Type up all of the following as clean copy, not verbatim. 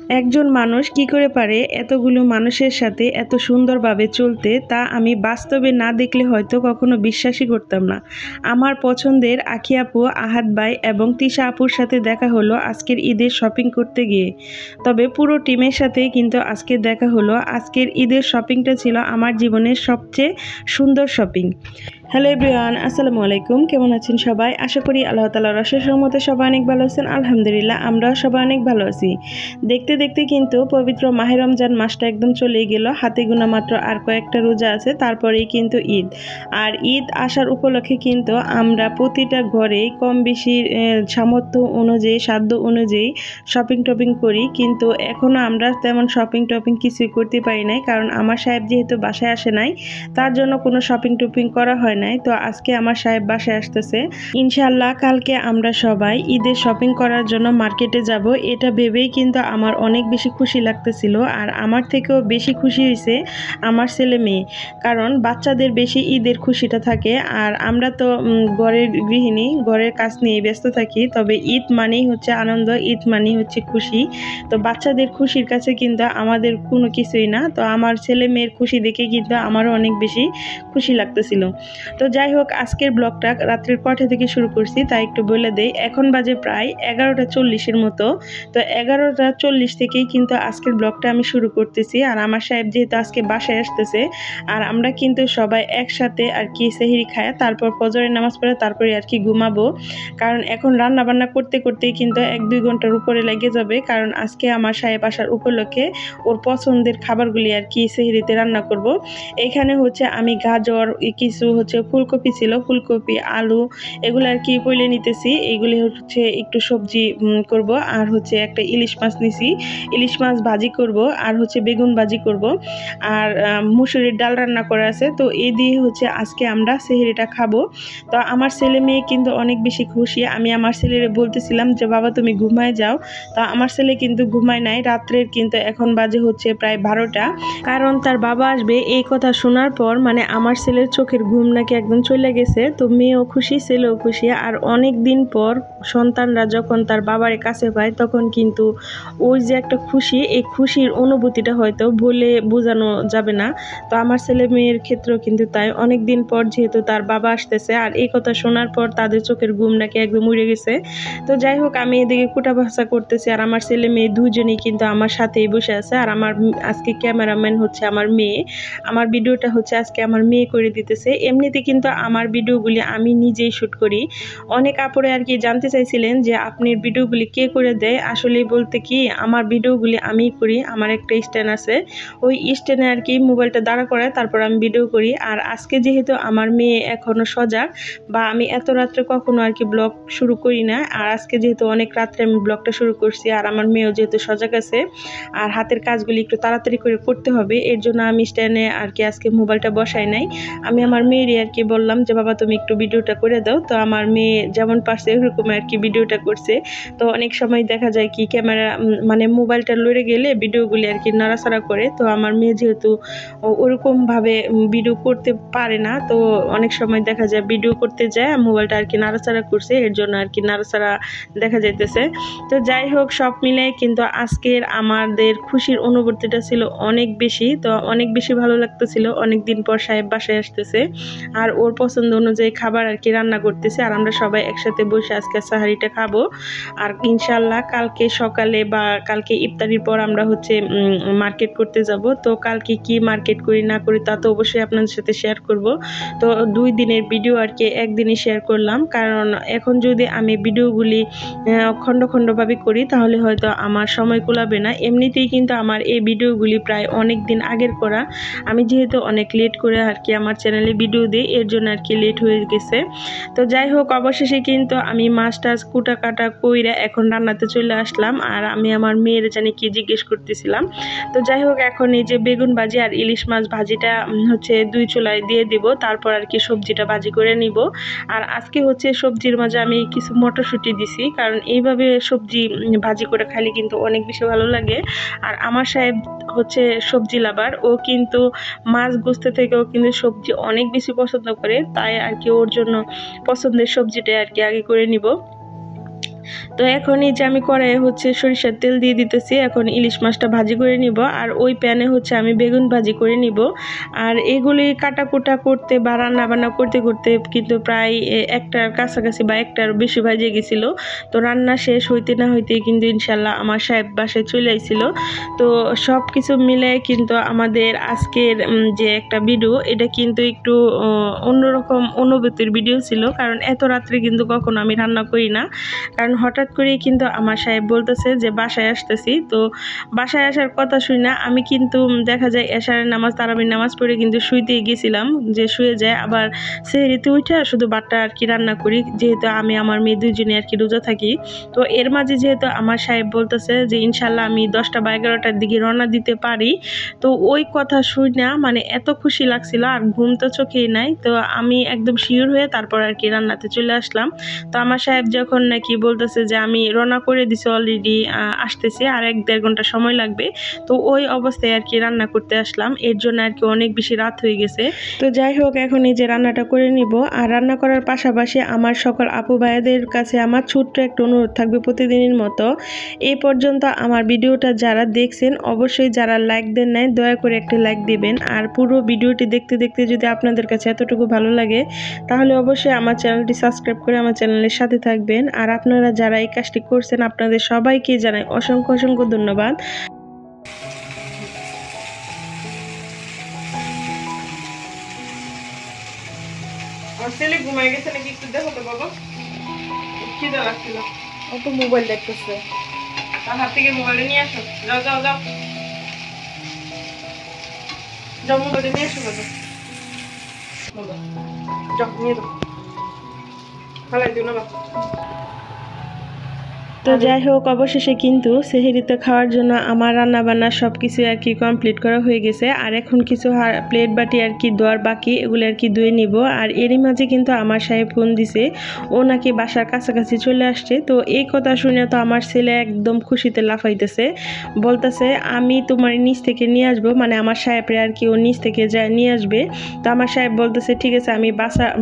একজন মানুষ কি করে পারে এতগুলো মানুষের সাথে এত সুন্দরভাবে চলতে, তা আমি বাস্তবে না দেখলে হয়তো কখনো বিশ্বাসই করতাম না। আমার পছন্দের আখি আপু, আহাদ ভাই এবং তিশা আপুর সাথে দেখা হলো আজকের ঈদের শপিং করতে গিয়ে। তবে পুরো টিমের সাথে কিন্তু আজকে দেখা হলো। আজকের ঈদের শপিংটা ছিল আমার জীবনের সবচেয়ে সুন্দর শপিং। হ্যালো এভরিওয়ান, আসসালামু আলাইকুম। কেমন আছেন সবাই? আশা করি আল্লাহ তাআলার অশেষ রহমতে সবাই অনেক ভালো আছেন। আলহামদুলিল্লাহ, আমরাও সবাই অনেক ভালো আছি। দেখতে দেখতে কিন্তু পবিত্র মাহে রমজান মাসটা একদম চলেই গেল। হাতে গোনা মাত্র আর কয়েকটা রোজা আছে, তারপরেই কিন্তু ঈদ। আর ঈদ আসার উপলক্ষে কিন্তু আমরা প্রতিটা ঘরে কম বেশি সামর্থ্য অনুযায়ী, সাধ্য অনুযায়ী শপিং টপিং করি, কিন্তু এখনও আমরা তেমন শপিং টপিং কিছুই করতে পারি নাই, কারণ আমার সাহেব যেহেতু বাসায় আসে নাই, তার জন্য কোনো শপিং টপিং করা হয় নাই। তো আজকে আমার সাহেব বাসায় আসতেছে, ইনশাআল্লাহ কালকে আমরা সবাই ঈদের শপিং করার জন্য মার্কেটে যাব। এটা ভেবেই কিন্তু আমার অনেক বেশি খুশি লাগতেছিল। আর আমার থেকেও বেশি খুশি হয়েছে আমার ছেলে মেয়ে, কারণ বাচ্চাদের বেশি ঈদের খুশিটা থাকে। আর আমরা তো ঘরের গৃহিণী, ঘরের কাজ নিয়ে ব্যস্ত থাকি। তবে ঈদ মানেই হচ্ছে আনন্দ, ঈদ মানেই হচ্ছে খুশি। তো বাচ্চাদের খুশির কাছে কিন্তু আমাদের কোনো কিছুই না। তো আমার ছেলে মেয়ের খুশি দেখে কিন্তু আমারও অনেক বেশি খুশি লাগতেছিল। তো যাই হোক, আজকের ব্লগটা রাত্রের কয়টা থেকে শুরু করছি তাই একটু বলে দেই। এখন বাজে প্রায় 11টা 40-এর মতো। তো 11টা 40 থেকেই কিন্তু আজকের ব্লগটা আমি শুরু করতেছি। আর আমার সাহেব যেহেতু আজকে বাসায় আসতেছে, আর আমরা কিন্তু সবাই একসাথে আর কি সেহরি খায়, তারপর ফজরের নামাজ পড়ে তারপরে আর কি ঘুমাবো। কারণ এখন রান্না বান্না করতে করতেই কিন্তু 1-2 ঘন্টার উপরে লেগে যাবে, কারণ আজকে আমার সাহেব আসার উপলক্ষে ওর পছন্দের খাবারগুলি আর কি সেহরিতে রান্না করব। এখানে হচ্ছে আমি গাজর, কিছু হচ্ছে ফুলকপি ছিল, ফুলকপি, আলু, এগুলো আর কি পইলে নিতেছি। এইগুলি হচ্ছে একটু সবজি করব। আর হচ্ছে একটা ইলিশ মাছ নিছি, ইলিশ মাছ ভাজি করব। আর হচ্ছে বেগুন ভাজি করব। আর মুসুরির ডাল রান্না করা আছে। তো এই দিয়ে হচ্ছে আজকে আমরা সেহরিটা খাবো। তো আমার ছেলে মেয়ে কিন্তু অনেক বেশি খুশি। আমি আমার ছেলেরে বলতেছিলাম যে বাবা তুমি ঘুমায় যাও। তো আমার ছেলে কিন্তু ঘুমায় নাই। রাত্রের কিন্তু এখন বাজে হচ্ছে প্রায় 12টা, কারণ তার বাবা আসবে এই কথা শোনার পর মানে আমার ছেলের চোখের ঘুম নাকি একদম চলে গেছে। তো মেয়েও খুশি, ছেলেও খুশি। আর অনেক দিন পর সন্তানরা যখন তার বাবার কাছে পায়, তখন কিন্তু ওই যে একটা খুশি, এই খুশির অনুভূতিটা হয়তো বলে বোঝানো যাবে না। তো আমার ছেলে মেয়ের ক্ষেত্রেও কিন্তু তাই। অনেক দিন পর যেহেতু তার বাবা আসতেছে, আর এই কথা শোনার পর তাদের চোখের ঘুম নাকি একদম উড়ে গেছে। তো যাই হোক, আমি এদিকে কুটা ভাষা করতেছি, আর আমার ছেলে মেয়ে দুজনেই কিন্তু আমার সাথেই বসে আছে। আর আমার আজকে ক্যামেরাম্যান হচ্ছে আমার মেয়ে। আমার ভিডিওটা হচ্ছে আজকে আমার মেয়ে করে দিতেছে। এমনিতে কিন্তু আমার ভিডিওগুলি আমি নিজেই শ্যুট করি। অনেক আপুরে আর কি জানতে চাইছিলেন যে আপনার ভিডিওগুলি কে করে দেয়। আসলে বলতে কি, আমার ভিডিওগুলি আমি করি। আমার একটা স্ট্যান্ড আছে, ওই স্ট্যান্ডে আর কি মোবাইলটা দাঁড়া করায় তারপর আমি ভিডিও করি। আর আজকে যেহেতু আমার মেয়ে এখনো সজাগ, বা আমি এত রাত্রে কখনো আর কি ব্লগ শুরু করি না, আর আজকে যেহেতু অনেক রাত্রে আমি ব্লগটা শুরু করছি, আর আমার মেয়েও যেহেতু সজাগ আছে, আর হাতের কাজগুলি একটু তাড়াতাড়ি করে করতে হবে, এর জন্য আমি স্ট্যান্ডে আর কি আজকে মোবাইলটা বসাই নাই। আমি আমার মেয়েরই আর কি বললাম যে বাবা তুমি একটু ভিডিওটা করে দাও। তো আমার মেয়ে যেমন পারছে ওরকম আর কি ভিডিওটা করছে। তো অনেক সময় দেখা যায় কি ক্যামেরা মানে মোবাইলটা লড়ে গেলে ভিডিওগুলি আর কি নাড়াচাড়া করে। তো আমার মেয়ে যেহেতু ওরকমভাবে ভিডিও করতে পারে না, তো অনেক সময় দেখা যায় ভিডিও করতে যায় মোবাইলটা আর কি নাড়াচাড়া করছে, এর জন্য আর কি নাড়াচাড়া দেখা যাইতেছে। তো যাই হোক, সব মিলে কিন্তু আজকের আমাদের খুশির অনুভূতিটা ছিল অনেক বেশি। তো অনেক বেশি ভালো লাগতেছিল। অনেকদিন পর সাহেব বাসায় আসতেছে, আর ওর পছন্দ অনুযায়ী খাবার আর কি রান্না করতেছে, আর আমরা সবাই একসাথে বসে আজকে সাহারিটা খাবো। আর ইনশাল্লাহ কালকে সকালে বা কালকে ইফতারির পর আমরা হচ্ছে মার্কেট করতে যাব। তো কালকে কি মার্কেট করি না করি তা তো অবশ্যই আপনাদের সাথে শেয়ার করব। তো 2 দিনের ভিডিও আর কি একদিনই শেয়ার করলাম, কারণ এখন যদি আমি ভিডিওগুলি খণ্ড খণ্ডভাবে করি তাহলে হয়তো আমার সময় কুলাবে না। এমনিতেই কিন্তু আমার এই ভিডিওগুলি প্রায় অনেক দিন আগের করা। আমি যেহেতু অনেক লেট করে আর কি আমার চ্যানেলে ভিডিও দিই, এর জন্য আর কি লেট হয়ে গেছে। তো যাই হোক, অবশেষে কিন্তু আমি মাছ টাছ কুটা কাটা কইরা এখন রান্নাতে চলে আসলাম। আর আমি আমার মেয়ের জানি কি জিজ্ঞেস করতেছিলাম। তো যাই হোক, এখন এই যে বেগুন ভাজি আর ইলিশ মাছ ভাজিটা হচ্ছে 2 চুলায় দিয়ে দিব, তারপর আর কি সবজিটা ভাজি করে নিব। আর আজকে হচ্ছে সবজির মাঝে আমি কিছু মটরশুঁটি দিছি, কারণ এইভাবে সবজি ভাজি করে খাইলে কিন্তু অনেক বেশি ভালো লাগে। আর আমার সাহেব হচ্ছে সবজি লাভার, ও কিন্তু মাছ গোস্ত থেকেও কিন্তু সবজি অনেক বেশি পছন্দ করে, তাই আর কি ওর জন্য পছন্দের সবজিটা আর কি আগে করে নিব। তো এখন এই যে আমি কড়াইয়ে হচ্ছে সরিষার তেল দিয়ে দিতেছি। এখন ইলিশ মাছটা ভাজি করে নিব, আর ওই প্যানে হচ্ছে আমি বেগুন ভাজি করে নিব। আর এগুলি কাটাকুটা করতে বা রান্না বান্না করতে করতে কিন্তু প্রায় একটার কাছাকাছি বা একটার বেশি ভাজে গেছিল। তো রান্না শেষ হইতে না হইতে কিন্তু ইনশাল্লাহ আমার সাহেব বাসায় চলে আইছিল। তো সব কিছু মিলে কিন্তু আমাদের আজকের যে একটা ভিডিও, এটা কিন্তু একটু অন্যরকম অনুভূতির ভিডিও ছিল, কারণ এত রাত্রে কিন্তু কখনো আমি রান্না করি না। কারণ হঠাৎ করেই কিন্তু আমার সাহেব বলতেছে যে বাসায় আসতেছি। তো বাসায় আসার কথা শুনি না, আমি কিন্তু দেখা যায় এশারের নামাজ তারাবির নামাজ পড়ে কিন্তু শুইতেই গেছিলাম, যে শুয়ে যায় আবার সেহরিতে উঠে শুধু বাট্টা আর কি রান্না করি, যেহেতু আমি আমার মেয়ে দুইজনে আর কি রোজা থাকি। তো এর মাঝে যেহেতু আমার সাহেব বলতেছে যে ইনশাল্লাহ আমি 10টা বা 11টার দিকে রওনা দিতে পারি, তো ওই কথা শুই না মানে এত খুশি লাগছিল, আর ঘুম তো চোখেই নাই। তো আমি একদম শিওর হয়ে তারপর আর কি রান্নাতে চলে আসলাম। তো আমার সাহেব যখন নাকি বলতেছে যে আমি রওনা করে দিছি অলরেডি, আসতেছি আর 1-1.5 ঘন্টা সময় লাগবে, তো ওই অবস্থায় আর কি রান্না করতে আসলাম। এর জন্য আর কি অনেক বেশি রাত হয়ে গেছে। তো যাই হোক, এখন এই যে রান্নাটা করে নিব। আর রান্না করার পাশাপাশি আমার সকল আপু ভাইদের কাছে আমার ছোট্ট একটা অনুরোধ থাকবে প্রতিদিনের মতো, এই পর্যন্ত আমার ভিডিওটা যারা দেখছেন অবশ্যই যারা লাইক দেন নাই দয়া করে একটা লাইক দিবেন। আর পুরো ভিডিওটি দেখতে দেখতে যদি আপনাদের কাছে এতটুকু ভালো লাগে তাহলে অবশ্যই আমার চ্যানেলটি সাবস্ক্রাইব করে আমার চ্যানেলের সাথে থাকবেন। আর আপনারা যারা এই কাজটি করছেন আপনাদের সবাইকে জানাই অসংখ্য অসংখ্য ধন্যবাদ। ছেলে ঘুমাই গেছে নাকি একটু দেখো তো বাবা, খিদে লাগছিল, ও তো মোবাইল দেখতেছে। তার হাত থেকে মোবাইল নিয়ে আসো, যাও যাও যাও যাও, মোবাইল নিয়ে আসো বাবা, যাও নিয়ে দাও, ফালাই দিও না বাবা। তো যাই হোক, অবশেষে কিন্তু সেহরিতে খাওয়ার জন্য আমার রান্না বান্না সব কিছু আর কি কমপ্লিট করা হয়ে গেছে। আর এখন কিছু প্লেট বাটি আর কি ধোয়ার বাকি, এগুলো আর কি ধুয়ে নিব। আর এরই মাঝে কিন্তু আমার সাহেব ফোন দিছে, ও নাকি বাসার কাছাকাছি চলে আসছে। তো এই কথা শুনে তো আমার ছেলে একদম খুশিতে লাফাইতেছে, বলতেছে আমি তোমার নিচ থেকে নিয়ে আসবো, মানে আমার সাহেবরে আর কি ও নিচ থেকে যায় নিয়ে আসবে। তো আমার সাহেব বলতেছে ঠিক আছে, আমি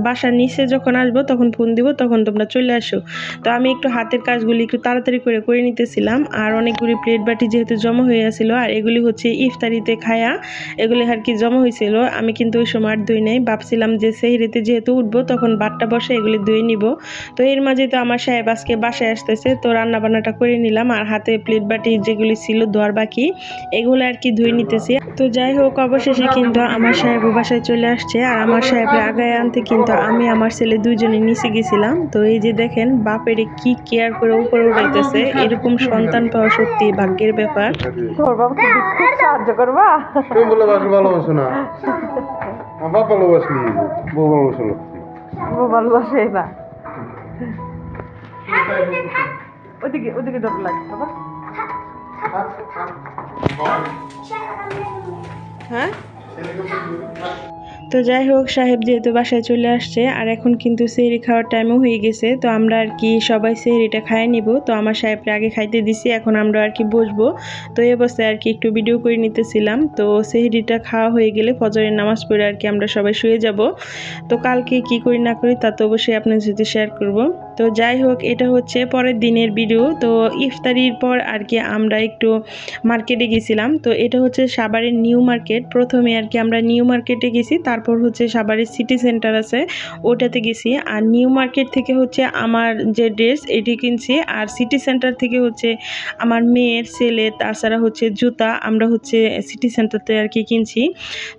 বাসার নিচে যখন আসবো তখন ফোন দিব, তখন তোমরা চলে আসো। তো আমি একটু হাতের কাজগুলি একটু তাড়াতাড়ি করে নিতেছিলাম। আর অনেকগুলি প্লেট বাটি যেহেতু জমা হয়ে আছিল, আর এগুলি হচ্ছে ইফতারিতে খায়া এগুলি আর কি জমা হয়েছিল। আমি কিন্তু ওই সময় আর ধুই নাই, ভাবছিলাম যে সেহরিতে যেহেতু উঠবো তখন বাট্টা বসে এগুলি ধুয়ে নিব। তো এর মাঝে তো আমার সাহেব আজকে বাসায় আসতেছে, তো রান্না বান্নাটা করে নিলাম। আর হাতে প্লেট বাটি যেগুলি ছিল ধোয়ার বাকি এগুলো আর কি ধুয়ে নিতেছি। তো যাই হোক, অবশেষে কিন্তু আমার সাহেব বাসায় চলে আসছে। আর আমার সাহেবের আগায় আনতে কিন্তু আমি আমার ছেলে দুইজনে নিচে গেছিলাম। তো এই যে দেখেন বাপের কি কেয়ার করে উপরে উঠাইতেছে, এরকম সন্তান পাওয়া সত্যি ভাগ্যের ব্যাপার। সাহায্য করবা, তুমি বলে ভালোবাসো না, বাপ ভালোবাসি, বউ ভালোবাসো, বউ ভালোবাসে না। ওদিকে ওদিকে ডর লাগছে বাবা। হ্যাঁ, তো যাই হোক, সাহেব যেহেতু বাসায় চলে আসছে আর এখন কিন্তু সেহরি খাওয়ার টাইমও হয়ে গেছে। তো আমরা আর কি সবাই সেহরিটা খাইয়ে নিব। তো আমার সাহেবকে আগে খাইতে দিছি, এখন আমরা আর কি বসবো। তো এই অবস্থায় আর কি একটু ভিডিও করে নিতেছিলাম। তো সেহরিটা খাওয়া হয়ে গেলে ফজরের নামাজ পড়ে আর কি আমরা সবাই শুয়ে যাব। তো কালকে কি করি না করি তা তো অবশ্যই আপনাদের সাথে শেয়ার করব। তো যাই হোক, এটা হচ্ছে পরের দিনের ভিডিও। তো ইফতারির পর আর কি আমরা একটু মার্কেটে গেছিলাম। তো এটা হচ্ছে সাভারের নিউ মার্কেট। প্রথমে আর কি আমরা নিউ মার্কেটে গেছি, তারপর হচ্ছে সাভারের সিটি সেন্টার আছে ওটাতে গেছি। আর নিউ মার্কেট থেকে হচ্ছে আমার যে ড্রেস এটি কিনছি, আর সিটি সেন্টার থেকে হচ্ছে আমার মেয়ের ছেলে, তাছাড়া হচ্ছে জুতা আমরা হচ্ছে সিটি সেন্টারতে আর কি কিনছি।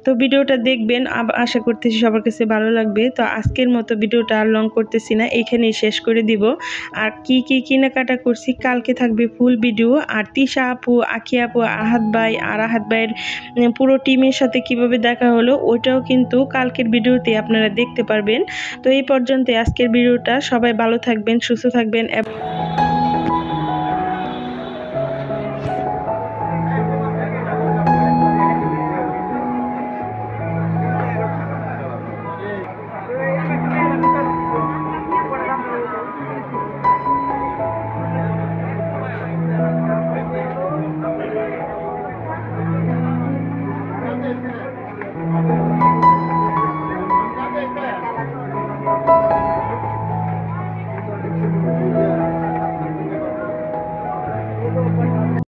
তো ভিডিওটা দেখবেন, আশা করতেছি সবার কাছে ভালো লাগবে। তো আজকের মতো ভিডিওটা আর লং করতেছি না, এখানেই শেষ করে দিব। আর কি কি কেনাকাটা করছি কালকে থাকবে ফুল ভিডিও। আর তিশা আপু, আখি আপু, আহাদ ভাই আর আহাদ ভাইয়ের পুরো টিমের সাথে কিভাবে দেখা হলো ওইটাও কিন্তু কালকের ভিডিওতে আপনারা দেখতে পারবেন। তো এই পর্যন্ত আজকের ভিডিওটা, সবাই ভালো থাকবেন, সুস্থ থাকবেন।